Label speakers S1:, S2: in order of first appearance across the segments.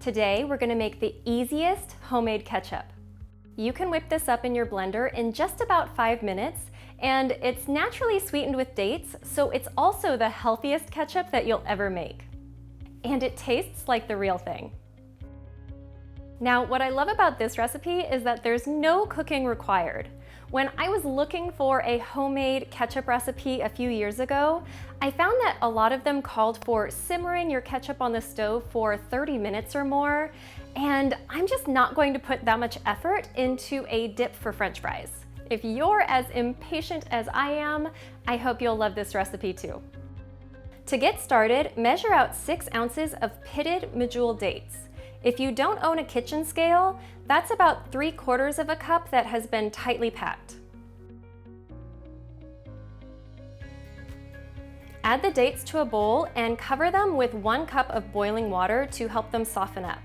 S1: Today, we're gonna make the easiest homemade ketchup. You can whip this up in your blender in just about 5 minutes, and it's naturally sweetened with dates, so it's also the healthiest ketchup that you'll ever make. And it tastes like the real thing. Now, what I love about this recipe is that there's no cooking required. When I was looking for a homemade ketchup recipe a few years ago, I found that a lot of them called for simmering your ketchup on the stove for 30 minutes or more, and I'm just not going to put that much effort into a dip for French fries. If you're as impatient as I am, I hope you'll love this recipe too. To get started, measure out 6 ounces of pitted medjool dates. If you don't own a kitchen scale, that's about 3/4 of a cup that has been tightly packed. Add the dates to a bowl and cover them with 1 cup of boiling water to help them soften up.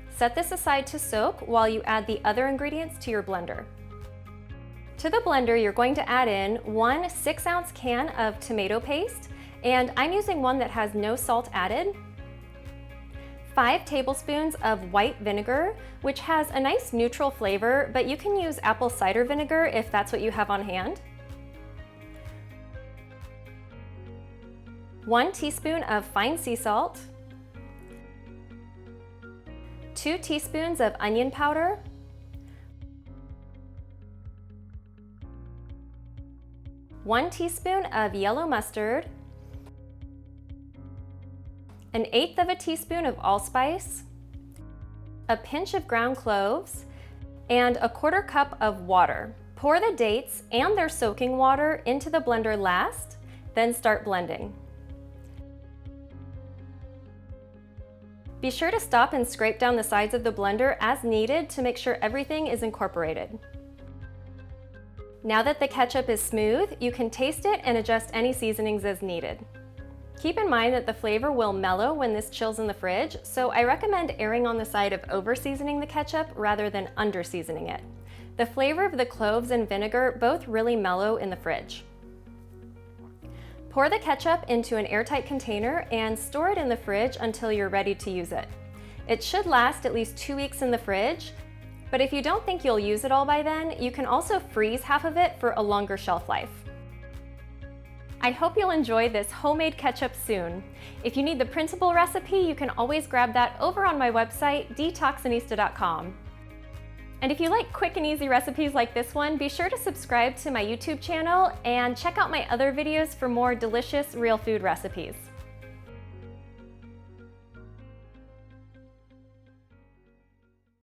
S1: Set this aside to soak while you add the other ingredients to your blender. To the blender, you're going to add in 1 6-ounce can of tomato paste, and I'm using one that has no salt added, 5 tablespoons of white vinegar, which has a nice neutral flavor, but you can use apple cider vinegar if that's what you have on hand. 1 teaspoon of fine sea salt, 2 teaspoons of onion powder, 1 teaspoon of yellow mustard, 1/8 of a teaspoon of allspice, a pinch of ground cloves, and 1/4 cup of water. Pour the dates and their soaking water into the blender last, then start blending. Be sure to stop and scrape down the sides of the blender as needed to make sure everything is incorporated. Now that the ketchup is smooth, you can taste it and adjust any seasonings as needed. Keep in mind that the flavor will mellow when this chills in the fridge, so I recommend erring on the side of over-seasoning the ketchup rather than under-seasoning it. The flavor of the cloves and vinegar both really mellow in the fridge. Pour the ketchup into an airtight container and store it in the fridge until you're ready to use it. It should last at least 2 weeks in the fridge, but if you don't think you'll use it all by then, you can also freeze half of it for a longer shelf life. I hope you'll enjoy this homemade ketchup soon. If you need the printable recipe, you can always grab that over on my website, detoxinista.com. And if you like quick and easy recipes like this one, be sure to subscribe to my YouTube channel and check out my other videos for more delicious real food recipes.